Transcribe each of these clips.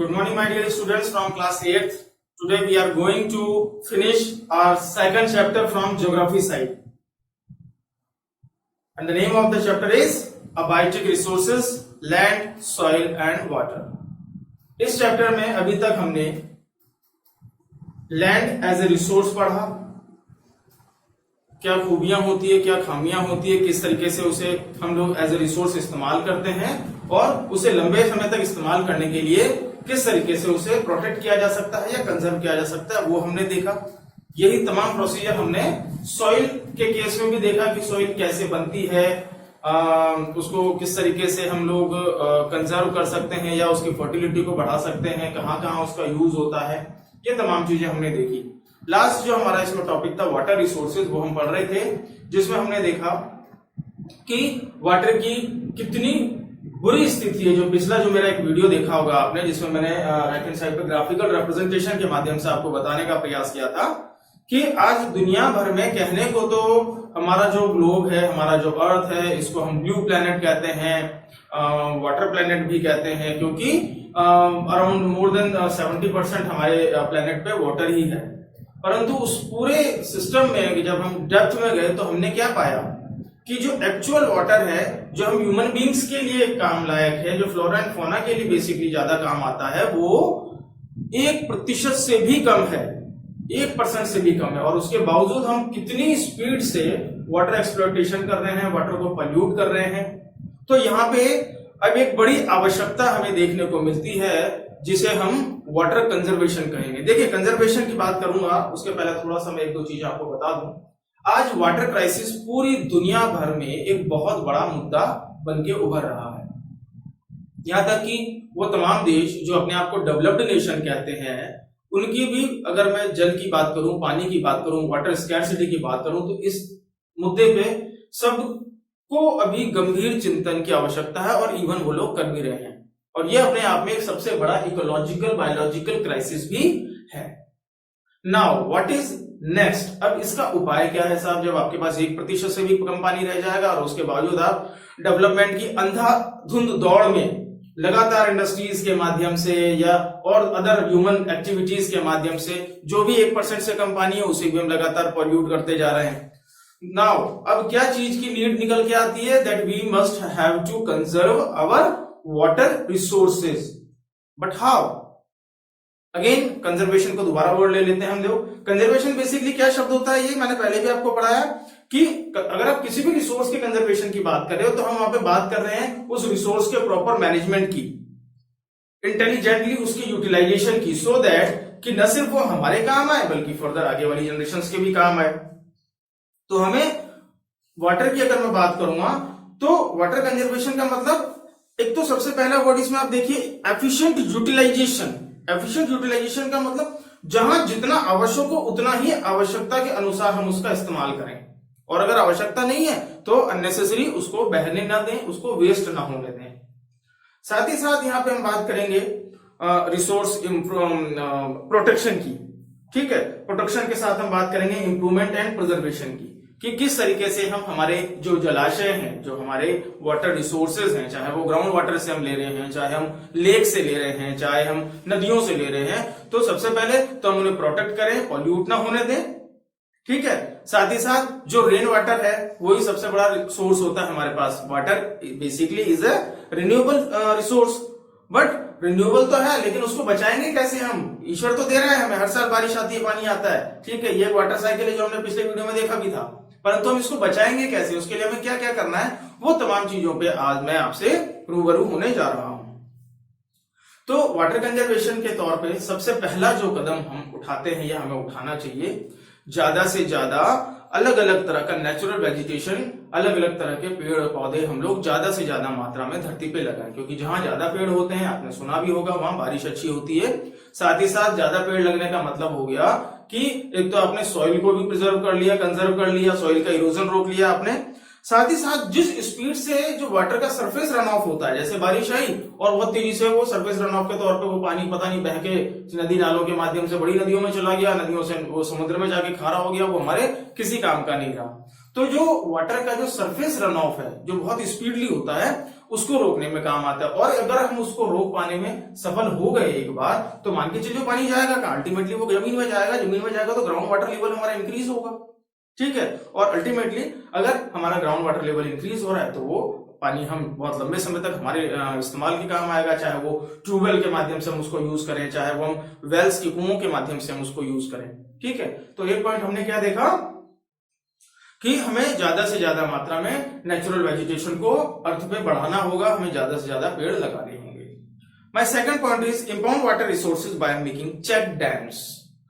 Good morning, my dear students from class 8th. Today we are going to finish our second chapter from geography side. And the name of the chapter is Abiotic Resources, Land, Soil and Water. इस chapter में अभी तक हमने land as a resource पढ़ा, क्या खूबियां होती है, क्या खामियां होती है, किस तरीके से उसे हम लोग एज ए रिसोर्स इस्तेमाल करते हैं और उसे लंबे समय तक इस्तेमाल करने के लिए किस तरीके से उसे प्रोटेक्ट किया जा सकता है या कंजर्व किया जा सकता है, वो हमने देखा। यही तमाम प्रोसीजर हमने सॉइल के केस में भी देखा कि सॉइल कैसे बनती है, उसको किस तरीके से हम लोग कंजर्व कर सकते हैं या उसकी फर्टिलिटी को बढ़ा सकते हैं, कहाँ कहाँ उसका यूज होता है, ये तमाम चीजें हमने देखी। लास्ट जो हमारा इसमें टॉपिक था वाटर रिसोर्सेज, वो हम पढ़ रहे थे, जिसमें हमने देखा कि वाटर की कितनी बुरी स्थिति है। जो पिछला जो मेरा एक वीडियो देखा होगा आपने, जिसमें मैंने राइट हैंड साइड पे ग्राफिकल रिप्रेजेंटेशन के माध्यम से आपको बताने का प्रयास किया था कि आज दुनिया भर में कहने को तो हमारा जो ग्लोब है, हमारा जो अर्थ है, इसको हम ब्लू प्लेनेट कहते हैं, वाटर प्लेनेट भी कहते हैं, क्योंकि अराउंड मोर देन 70% हमारे प्लेनेट पे वाटर ही है। परंतु उस पूरे सिस्टम में जब हम डेप्थ में गए तो हमने क्या पाया कि जो एक्चुअल वाटर है, जो हम ह्यूमन बींग्स के लिए काम लायक है, जो फ्लोरा एंड फौना के लिए बेसिकली ज्यादा काम आता है, वो 1% से भी कम है, 1% से भी कम है। और उसके बावजूद हम कितनी स्पीड से वाटर एक्सप्लॉयटेशन कर रहे हैं, वाटर को पॉल्यूट कर रहे हैं। तो यहाँ पे अब एक बड़ी आवश्यकता हमें देखने को मिलती है, जिसे हम वाटर कंजर्वेशन कहेंगे। देखिए, कंजर्वेशन की बात करूंगा उसके पहले थोड़ा सा मैं एक दो चीजें आपको बता दूं। आज वाटर क्राइसिस पूरी दुनिया भर में एक बहुत बड़ा मुद्दा बनके उभर रहा है। यहां तक कि वो तमाम देश जो अपने आप को डेवलप्ड नेशन कहते हैं, उनकी भी अगर मैं जल की बात करूं, पानी की बात करूं, वाटर स्कैर्सिटी की बात करूं, तो इस मुद्दे पे सबको अभी गंभीर चिंतन की आवश्यकता है और इवन वो लोग कर भी रहे हैं। और ये अपने आप में एक सबसे बड़ा इकोलॉजिकल बायोलॉजिकल क्राइसिस भी है। Now what is next? अब इसका उपाय क्या है साहब? जब आपके पास 1% से भी कम पानी रह जाएगा और उसके बावजूद आप डेवलपमेंट की अंधाधुंध दौड़ में लगातार इंडस्ट्रीज के माध्यम से या और अदर ह्यूमन एक्टिविटीज के माध्यम से जो भी 1% से कम पानी है उसे भी हम लगातार पॉल्यूट करते जा रहे हैं। नाउ अब क्या चीज की नीड निकल के आती है? That we must have to conserve our water resources. But how? Again conservation को दोबारा वर्ड ले लेते हैं हम लोग। कंजर्वेशन बेसिकली क्या शब्द होता है, ये मैंने पहले भी आपको पढ़ाया कि अगर आप किसी भी रिसोर्स के कंजर्वेशन की बात कर रहे हो तो हम वहां पे बात कर रहे हैं उस रिसोर्स के प्रॉपर मैनेजमेंट की, इंटेलिजेंटली उसकी यूटिलाइजेशन की, सो दैट कि न सिर्फ वो हमारे काम आए बल्कि फर्दर आगे वाली जनरेशंस के भी काम आए। तो हमें वाटर की अगर मैं बात करूंगा तो वाटर कंजर्वेशन का मतलब एक तो सबसे पहला वर्ड इसमें आप देखिए एफिशिएंट यूटिलाइजेशन। एफिशिएंट यूटिलाइजेशन का मतलब जहां जितना आवश्यक हो उतना ही आवश्यकता के अनुसार हम उसका इस्तेमाल करें, और अगर आवश्यकता नहीं है तो अननेसेसरी उसको बहने ना दें, उसको वेस्ट ना होने दें। साथ ही साथ यहाँ पे हम बात करेंगे रिसोर्स प्रोटेक्शन की। ठीक है, प्रोटेक्शन के साथ हम बात करेंगे इंप्रूवमेंट एंड प्रिजर्वेशन की, कि किस तरीके से हम हमारे जो जलाशय हैं, जो हमारे वाटर रिसोर्सेज हैं, चाहे वो ग्राउंड वाटर से हम ले रहे हैं, चाहे हम लेक से ले रहे हैं, चाहे हम नदियों से ले रहे हैं, तो सबसे पहले तो हम उन्हें प्रोटेक्ट करें, पॉल्यूट ना होने दें। ठीक है, साथ ही साथ जो रेन वाटर है वही सबसे बड़ा सोर्स होता है हमारे पास। Water basically is a renewable resource, but renewable तो है लेकिन उसको बचाएंगे कैसे हम? ईश्वर तो दे रहा है हमें, हर साल बारिश आती है, पानी आता है। ठीक है, ये वाटर साइकिल है जो हमने पिछले वीडियो में देखा भी था, परंतु हम इसको बचाएंगे कैसे? उसके लिए हमें क्या क्या करना है, वो तमाम चीजों पे आज मैं आपसे रूबरू होने जा रहा हूं। तो वाटर कंजर्वेशन के तौर पे सबसे पहला जो कदम हम उठाते हैं या हमें उठाना चाहिए, ज्यादा से ज्यादा अलग अलग तरह का नेचुरल वेजिटेशन, अलग अलग तरह के पेड़ पौधे हम लोग ज्यादा से ज्यादा मात्रा में धरती पे लगाएं, क्योंकि जहां ज्यादा पेड़ होते हैं, आपने सुना भी होगा, वहां बारिश अच्छी होती है। साथ ही साथ ज्यादा पेड़ लगने का मतलब हो गया कि एक तो आपने सॉइल को भी प्रिजर्व कर लिया, कंजर्व कर लिया, सॉइल का इरोजन रोक लिया आपने। साथ ही साथ जिस स्पीड से जो वाटर का सरफेस रन ऑफ होता है, जैसे बारिश आई और बहुत तेजी से वो सरफेस रन ऑफ के तौर पे वो पानी पता नहीं बह के नदी नालों के माध्यम से बड़ी नदियों में चला गया, नदियों से वो समुद्र में जाके खारा हो गया, वो हमारे किसी काम का नहीं रहा। तो जो वाटर का जो सरफेस रन ऑफ है, जो बहुत स्पीडली होता है, उसको रोकने में काम आता है। और अगर हम उसको रोक पाने में सफल हो गए एक बार, तो मान के चलिए पानी जाएगा कहां, अल्टीमेटली वो जमीन में जाएगा। जमीन में जाएगा तो ग्राउंड वाटर लेवल हमारा इंक्रीज होगा, ठीक है। और अल्टीमेटली अगर हमारा ग्राउंड वाटर लेवल इंक्रीज हो रहा है तो वो पानी हम बहुत लंबे समय तक हमारे इस्तेमाल के काम आएगा, चाहे वो ट्यूबवेल के माध्यम से हम उसको यूज करें, चाहे वो हम वेल्स की कुओं के माध्यम से हम उसको यूज करें, ठीक है। तो एक पॉइंट हमने क्या देखा कि हमें ज्यादा से ज्यादा मात्रा में नेचुरल वेजिटेशन को अर्थ पे बढ़ाना होगा, हमें ज्यादा से ज्यादा पेड़ लगाने होंगे। My second point is impound water resources by making check dams.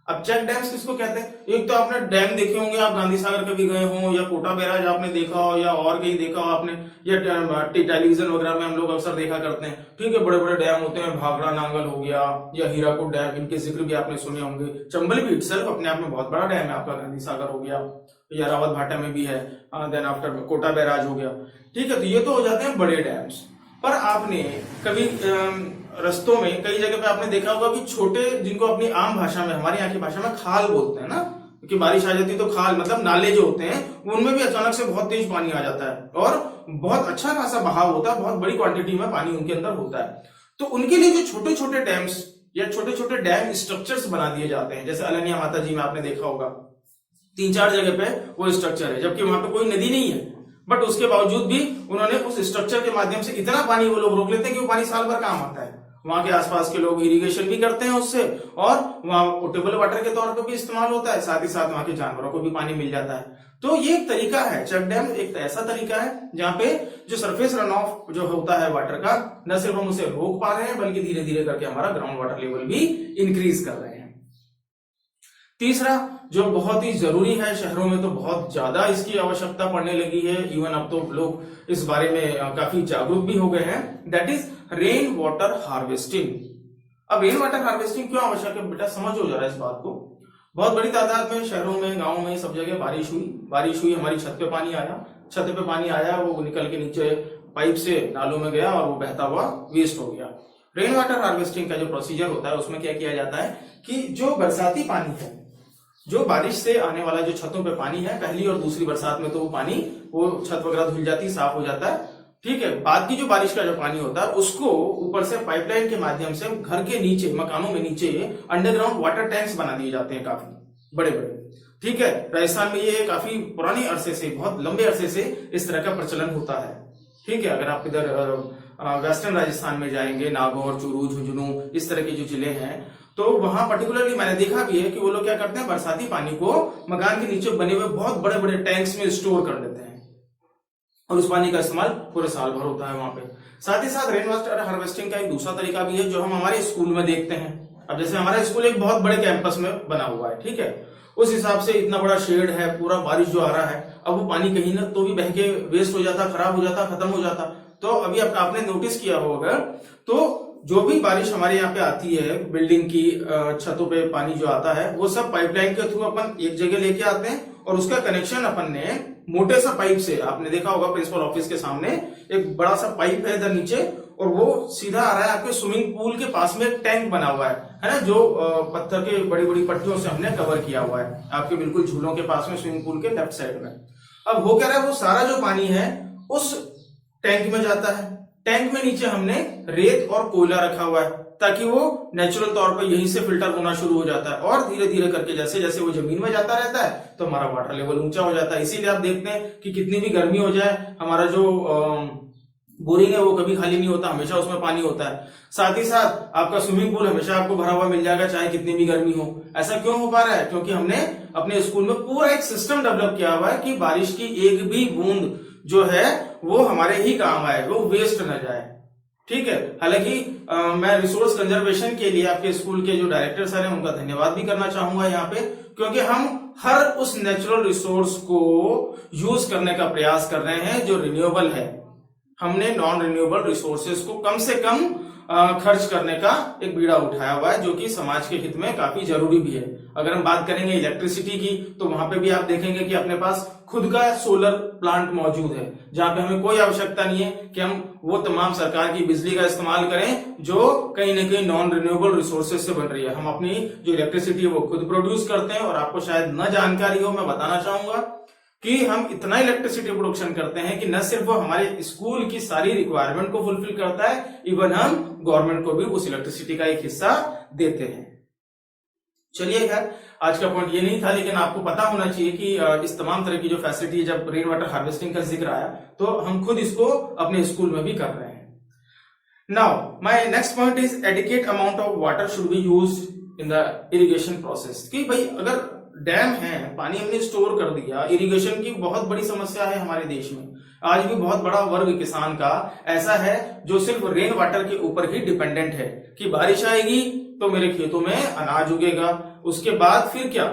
अब चेक डैम्स किसको कहते हैं? एक तो आपने डैम देखे होंगे, आप गांधी सागर कभी गए हो, या कोटा बैराज आपने देखा हो, या और कहीं देखा हो आपने, या टेलीविजन वगैरह में हम लोग अक्सर देखा करते हैं, ठीक है। बड़े बड़े डैम होते हैं, भाखड़ा नांगल हो गया या हीराकुद डैम, इनके जिक्र भी आपने सुने होंगे। चंबल भी इटसेल्फ अपने आप में बहुत बड़ा डैम है आपका, गांधी सागर हो गया, या रावत भाटा में भी है, देन आफ्टर कोटा बैराज हो गया, ठीक है। तो ये तो हो जाते हैं बड़े डैम्स। पर आपने कभी रस्तों में कई जगह पे आपने देखा होगा कि छोटे, जिनको अपनी आम भाषा में, हमारे यहाँ की भाषा में खाल बोलते हैं ना, कि बारिश आ जाती तो खाल मतलब नाले जो होते हैं उनमें भी अचानक से बहुत तेज पानी आ जाता है और बहुत अच्छा खासा बहाव होता है, बहुत बड़ी क्वांटिटी में पानी उनके अंदर होता है। तो उनके लिए जो छोटे छोटे डैम्स या छोटे छोटे डैम स्ट्रक्चर्स बना दिए जाते हैं, जैसे अलनिया माता जी में आपने देखा होगा 3-4 जगह पे वो स्ट्रक्चर है, जबकि वहां पे कोई नदी नहीं है, बट उसके बावजूद भी उन्होंने उस स्ट्रक्चर के माध्यम से इतना पानी वो लोग रोक लेते हैं कि वो पानी साल भर काम आता है। वहां के आसपास के लोग इरिगेशन भी करते हैं उससे, और वहां पोर्टेबल वाटर के तौर पर भी इस्तेमाल होता है, साथ ही साथ वहां के जानवरों को भी पानी मिल जाता है। तो ये एक तरीका है, चेक डैम एक ऐसा तरीका है जहां पे जो सरफेस रन ऑफ जो होता है वाटर का, न सिर्फ हम उसे रोक पा रहे हैं बल्कि धीरे धीरे करके हमारा ग्राउंड वाटर लेवल भी इंक्रीज कर रहे हैं। तीसरा जो बहुत ही जरूरी है, शहरों में तो बहुत ज्यादा इसकी आवश्यकता पड़ने लगी है, इवन अब तो लोग इस बारे में काफी जागरूक भी हो गए हैं, that is rain water harvesting. अब रेन वाटर हार्वेस्टिंग क्यों आवश्यक है बेटा, समझ हो जा रहा है इस बात को। बहुत बड़ी तादाद में शहरों में, गाँव में, सब जगह बारिश हुई, हमारी छत पे पानी आया, छत पे पानी आया, वो निकल के नीचे पाइप से नालों में गया और वो बहता हुआ वेस्ट हो गया। रेन वाटर हार्वेस्टिंग का जो प्रोसीजर होता है उसमें क्या किया जाता है कि जो बरसाती पानी है, जो बारिश से आने वाला जो छतों पे पानी है, पहली और दूसरी बरसात में तो वो पानी, वो छत वगैरह धुल जाती है, साफ हो जाता है, ठीक है। बाद की जो बारिश का जो पानी होता है उसको ऊपर से पाइपलाइन के माध्यम से घर के नीचे, मकानों में नीचे अंडरग्राउंड वाटर टैंक्स बना दिए जाते हैं, काफी बड़े बड़े, ठीक है। राजस्थान में ये काफी पुराने अरसे से, बहुत लंबे अरसे से इस तरह का प्रचलन होता है, ठीक है। अगर आप इधर वेस्टर्न राजस्थान में जाएंगे, नागौर, चूरू, झुंझुनू, इस तरह के जो जिले हैं, तो वहां पर्टिकुलरली मैंने देखा भी है कि वो लोग क्या करते हैं, बरसाती पानी को मकान के नीचे बने हुए बहुत बड़े बड़े टैंक्स में स्टोर कर लेते हैं और उस पानी का इस्तेमाल पूरे साल भर होता है वहां पे। साथ ही साथ रेन वाटर हार्वेस्टिंग का एक दूसरा तरीका भी है जो हम हमारे स्कूल में देखते हैं। अब जैसे हमारा स्कूल एक बहुत बड़े कैंपस में बना हुआ है, ठीक है, उस हिसाब से इतना बड़ा शेड है, पूरा बारिश जो आ रहा है, अब वो पानी कहीं ना तो भी बह के वेस्ट हो जाता, खराब हो जाता, खत्म हो जाता। तो अभी आपने नोटिस किया होगा, तो जो भी बारिश हमारे यहाँ पे आती है, बिल्डिंग की छतों पे पानी जो आता है, वो सब पाइपलाइन के थ्रू अपन एक जगह लेके आते हैं और उसका कनेक्शन अपन ने मोटे सा पाइप से, आपने देखा होगा प्रिंसिपल ऑफिस के सामने एक बड़ा सा पाइप है इधर नीचे, और वो सीधा आ रहा है आपके स्विमिंग पूल के पास में एक टैंक बना हुआ है ना, जो पत्थर के बड़ी बड़ी पट्टियों से हमने कवर किया हुआ है, आपके बिल्कुल झूलों के पास में, स्विमिंग पूल के लेफ्ट साइड में। अब हो क्या रहा है, वो सारा जो पानी है उस टैंक में जाता है। टैंक में नीचे हमने रेत और कोयला रखा हुआ है ताकि वो नेचुरल तौर पर यहीं से फिल्टर होना शुरू हो जाता है, और धीरे धीरे करके जैसे जैसे वो जमीन में जाता रहता है तो हमारा वाटर लेवल ऊंचा हो जाता है। इसीलिए आप देखते हैं कि कितनी भी गर्मी हो जाए, हमारा जो बोरिंग है वो कभी खाली नहीं होता, हमेशा उसमें पानी होता है। साथ ही साथ आपका स्विमिंग पूल हमेशा आपको भरा हुआ मिल जाएगा, चाहे कितनी भी गर्मी हो। ऐसा क्यों हो पा रहा है? क्योंकि हमने अपने स्कूल में पूरा एक सिस्टम डेवलप किया हुआ है कि बारिश की एक भी बूंद जो है वो हमारे ही काम आए, वो वेस्ट न जाए, ठीक है। हालांकि मैं रिसोर्स कंजर्वेशन के लिए आपके स्कूल के जो डायरेक्टर सर हैं उनका धन्यवाद भी करना चाहूंगा यहाँ पे, क्योंकि हम हर उस नेचुरल रिसोर्स को यूज करने का प्रयास कर रहे हैं जो रिन्यूएबल है। हमने नॉन रिन्यूएबल रिसोर्सेज को कम से कम खर्च करने का एक बीड़ा उठाया हुआ है, जो कि समाज के हित में काफी जरूरी भी है। अगर हम बात करेंगे इलेक्ट्रिसिटी की, तो वहां पे भी आप देखेंगे कि अपने पास खुद का सोलर प्लांट मौजूद है, जहां पे हमें कोई आवश्यकता नहीं है कि हम वो तमाम सरकार की बिजली का इस्तेमाल करें जो कहीं ना कहीं नॉन रिन्यूएबल रिसोर्सेज से बन रही है। हम अपनी जो इलेक्ट्रिसिटी है वो खुद प्रोड्यूस करते हैं। और आपको शायद न जानकारी हो, मैं बताना चाहूंगा कि हम इतना इलेक्ट्रिसिटी प्रोडक्शन करते हैं कि न सिर्फ वो हमारे स्कूल की सारी रिक्वायरमेंट को फुलफिल करता है, इवन हम गवर्नमेंट को भी उस इलेक्ट्रिसिटी का एक हिस्सा देते हैं। चलिए खैर, आज का पॉइंट ये नहीं था, लेकिन आपको पता होना चाहिए कि इस तमाम तरह की जो फैसिलिटी है, जब रेन वाटर हार्वेस्टिंग का जिक्र आया तो हम खुद इसको अपने स्कूल में भी कर रहे हैं। Now my next point is adequate amount of water should be used in the irrigation process. कि भाई अगर डैम है, पानी हमने स्टोर कर दिया, इरिगेशन की बहुत बड़ी समस्या है हमारे देश में। आज भी बहुत बड़ा वर्ग किसान का ऐसा है जो सिर्फ रेन वाटर के ऊपर ही डिपेंडेंट है कि बारिश आएगी तो मेरे खेतों में अनाज उगेगा, उसके बाद फिर क्या।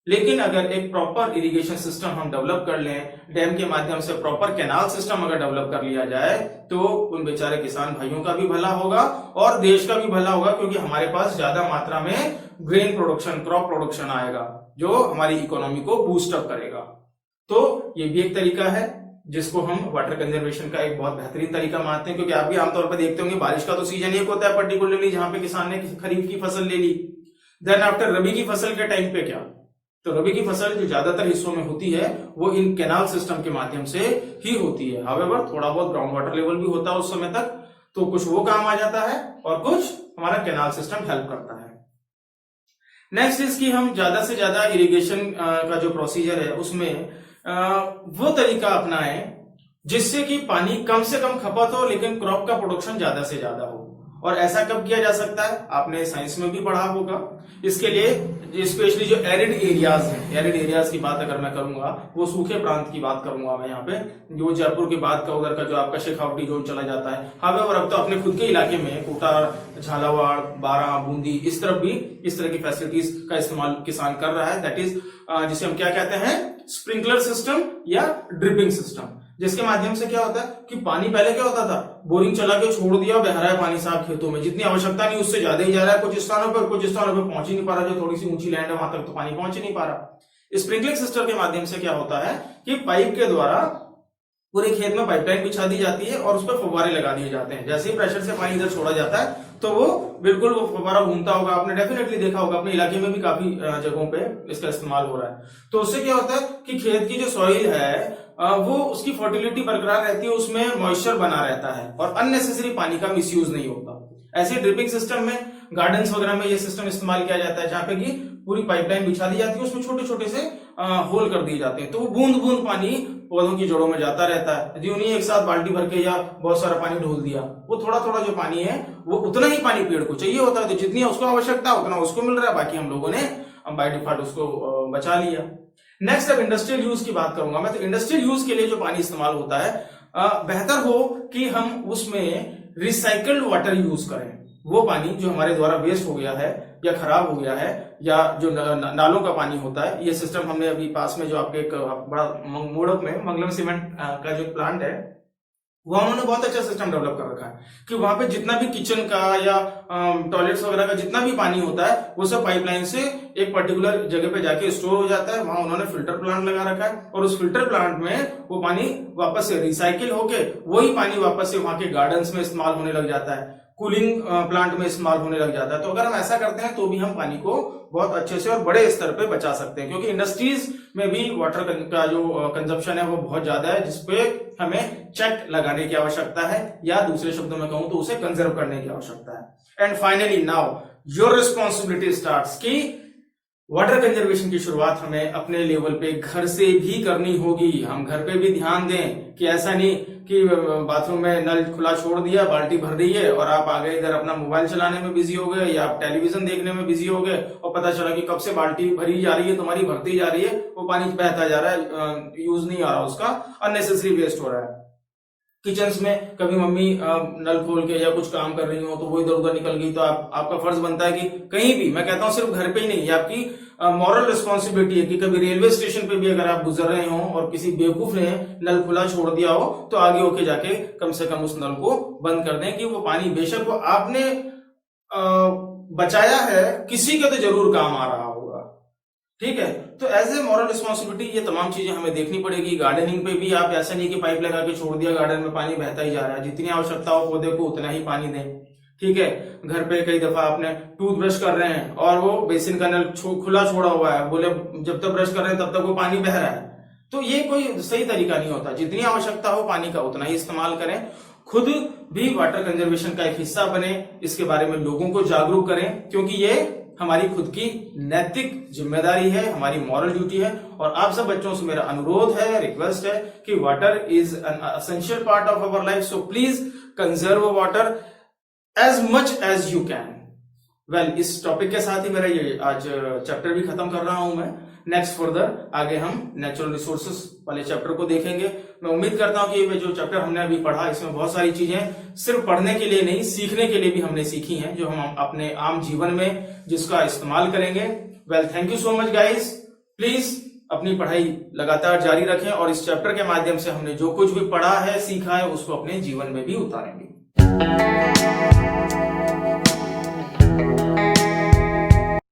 लेकिन अगर एक प्रॉपर इरिगेशन सिस्टम हम डेवलप कर लें, डैम के माध्यम से प्रॉपर कैनाल सिस्टम अगर डेवलप कर लिया जाए, तो उन बेचारे किसान भाइयों का भी भला होगा और देश का भी भला होगा, क्योंकि हमारे पास ज्यादा मात्रा में ग्रेन प्रोडक्शन, क्रॉप प्रोडक्शन आएगा जो हमारी इकोनॉमी को बूस्ट अप करेगा। तो ये भी एक तरीका है जिसको हम वाटर कंजर्वेशन का एक बहुत बेहतरीन तरीका मानते हैं, क्योंकि आप भी आमतौर पर देखते होंगे बारिश का तो सीजन एक होता है पर्टिकुलरली, जहां पे किसान ने खरीफ की फसल ले ली। देन आफ्टर रबी की फसल के टाइम पे क्या, तो रबी की फसल जो ज्यादातर हिस्सों में होती है वो इन कैनाल सिस्टम के माध्यम से ही होती है। हावेवर थोड़ा बहुत ग्राउंड वाटर लेवल भी होता है उस समय तक, तो कुछ वो काम आ जाता है और कुछ हमारा कैनाल सिस्टम हेल्प करता है। नेक्स्ट इज कि हम ज्यादा से ज्यादा इरिगेशन का जो प्रोसीजर है उसमें वो तरीका अपनाएं जिससे कि पानी कम से कम खपत हो लेकिन क्रॉप का प्रोडक्शन ज्यादा से ज्यादा हो। और ऐसा कब किया जा सकता है, आपने साइंस में भी पढ़ा होगा। इसके लिए स्पेशली जो एरिड एरियाज हैं, एरिड एरियाज की बात अगर मैं करूंगा, वो सूखे प्रांत की बात करूंगा मैं यहाँ पे, जो जयपुर के बाद का उधर का जो आपका शेखावटी जोन चला जाता है। हावेवर अब तो अपने खुद के इलाके में कोटा, झालावाड़, बारां, बूंदी, इस तरफ भी इस तरह की फैसिलिटीज का इस्तेमाल किसान कर रहा है। दैट इज जिसे हम क्या कहते हैं, स्प्रिंकलर सिस्टम या ड्रिपिंग सिस्टम, जिसके माध्यम से क्या होता है कि पानी पहले क्या होता था, बोरिंग चला के छोड़ दिया, बह रहा है पानी साहब खेतों में, जितनी आवश्यकता नहीं उससे ज्यादा ही जा रहा है। कुछ स्थानों पर पहुंच ही नहीं पा रहा, जो थोड़ी सी ऊंची लैंड है वहां तक तो पानी पहुंच ही नहीं पा रहा। स्प्रिंकलिंग सिस्टम के माध्यम से क्या होता है कि पाइप के द्वारा पूरे खेत में पाइपलाइन बिछा दी जाती है और उस पर फव्वारे लगा दिए जाते हैं। जैसे ही प्रेशर से पानी इधर छोड़ा जाता है तो वो बिल्कुल वो फव्वारा घूमता होगा, आपने डेफिनेटली देखा होगा, अपने इलाके में भी काफी जगहों पे इसका इस्तेमाल हो रहा है। तो उससे क्या होता है कि खेत की जो सॉइल है वो उसकी फर्टिलिटी बरकरार रहती है, उसमें मॉइस्चर बना रहता है और अननेसेसरी पानी का मिसयूज नहीं होता। ऐसे ड्रिपिंग सिस्टम में, गार्डन्स वगैरह में ये सिस्टम इस्तेमाल किया जाता है, जहां पे कि पूरी पाइपलाइन बिछा दी जाती है, उसमें छोटे छोटे से होल कर दिए जाते हैं, तो वो बूंद बूंद पानी पौधों की जड़ों में जाता रहता है। यदि उन्हें एक साथ बाल्टी भर के या बहुत सारा पानी ढोल दिया, वो थोड़ा थोड़ा जो पानी है वो उतना ही पानी पेड़ को चाहिए होता है, तो जितनी उसको आवश्यकता उतना उसको मिल रहा है, बाकी हम लोगों ने बाय डिफॉल्ट उसको बचा लिया। नेक्स्ट अब इंडस्ट्रियल यूज की बात करूंगा मैं। तो इंडस्ट्रियल यूज के लिए जो पानी इस्तेमाल होता है, बेहतर हो कि हम उसमें रिसाइकल्ड वाटर यूज करें। वो पानी जो हमारे द्वारा वेस्ट हो गया है या खराब हो गया है, या जो नालों का पानी होता है, ये सिस्टम हमने अभी पास में जो आपके एक बड़ा मोड़क में मंगलम सीमेंट का जो प्लांट है, वहां उन्होंने बहुत अच्छा सिस्टम डेवलप कर रखा है कि वहां पे जितना भी किचन का या टॉयलेट्स वगैरह का जितना भी पानी होता है वो सब पाइपलाइन से एक पर्टिकुलर जगह पे जाके स्टोर हो जाता है। वहां उन्होंने फिल्टर प्लांट लगा रखा है और उस फिल्टर प्लांट में वो पानी वापस से रिसाइकिल होके वही पानी वापस से वहां के गार्डन्स में इस्तेमाल होने लग जाता है, कूलिंग प्लांट में इस्तेमाल होने लग जाता है। तो अगर हम ऐसा करते हैं तो भी हम पानी को बहुत अच्छे से और बड़े स्तर पे बचा सकते हैं, क्योंकि इंडस्ट्रीज में भी वाटर का जो कंजप्शन है वो बहुत ज्यादा है, जिसपे हमें चेक लगाने की आवश्यकता है, या दूसरे शब्दों में कहूं तो उसे कंजर्व करने की आवश्यकता है। And finally now your responsibility starts की वाटर कंजर्वेशन की शुरुआत हमें अपने लेवल पे घर से भी करनी होगी। हम घर पे भी ध्यान दें कि ऐसा नहीं कि बाथरूम में नल खुला छोड़ दिया, बाल्टी भर रही है और आप आगे इधर अपना मोबाइल चलाने में बिजी हो गए या आप टेलीविजन देखने में बिजी हो गए और पता चला कि कब से बाल्टी भरी जा रही है, तुम्हारी भरती जा रही है, वो पानी बहता जा रहा है, यूज नहीं आ रहा, उसका अननेसेसरी वेस्ट हो रहा है। किचन्स में कभी मम्मी नल खोल के या कुछ काम कर रही हो तो वो इधर उधर निकल गई, तो आपका फर्ज बनता है कि कहीं भी, मैं कहता हूं सिर्फ घर पे ही नहीं, ये आपकी मॉरल रिस्पॉन्सिबिलिटी है कि कभी रेलवे स्टेशन पे भी अगर आप गुजर रहे हो और किसी बेवकूफ ने नल खुला छोड़ दिया हो तो आगे होके जाके कम से कम उस नल को बंद कर दें, कि वो पानी बेशक वो आपने बचाया है, किसी के तो जरूर काम आ रहा होगा। ठीक है, तो एज ए मॉरल रिस्पॉन्सिबिलिटी ये तमाम चीजें हमें देखनी पड़ेगी। गार्डनिंग पे भी आप ऐसा नहीं कि पाइप लगा के छोड़ दिया, गार्डन में पानी बहता ही जा रहा है, जितनी आवश्यकता हो पौधे को उतना ही पानी दें। ठीक है, घर पे कई दफा आपने टूथब्रश कर रहे हैं और वो बेसिन का नल खुला छोड़ा हुआ है, बोले जब तक ब्रश कर रहे हैं तब तक वो पानी बह रहा है, तो ये कोई सही तरीका नहीं होता। जितनी आवश्यकता हो पानी का उतना ही इस्तेमाल करें, खुद भी वाटर कंजर्वेशन का एक हिस्सा बने, इसके बारे में लोगों को जागरूक करें, क्योंकि ये हमारी खुद की नैतिक जिम्मेदारी है, हमारी मॉरल ड्यूटी है। और आप सब बच्चों से मेरा अनुरोध है, रिक्वेस्ट है कि water is an essential part of our life, so please conserve water as much as you can. Well, इस टॉपिक के साथ ही मेरा ये आज चैप्टर भी खत्म कर रहा हूं मैं। नेक्स्ट फर्दर आगे हम नेचुरल रिसोर्सेस वाले चैप्टर को देखेंगे। मैं उम्मीद करता हूं कि ये जो चैप्टर हमने अभी पढ़ा, इसमें बहुत सारी चीजें सिर्फ पढ़ने के लिए नहीं, सीखने के लिए भी हमने सीखी हैं, जो हम अपने आम जीवन में जिसका इस्तेमाल करेंगे। Well, thank you so much guys. Please अपनी पढ़ाई लगातार जारी रखें और इस चैप्टर के माध्यम से हमने जो कुछ भी पढ़ा है, सीखा है, उसको अपने जीवन में भी उतारेंगे।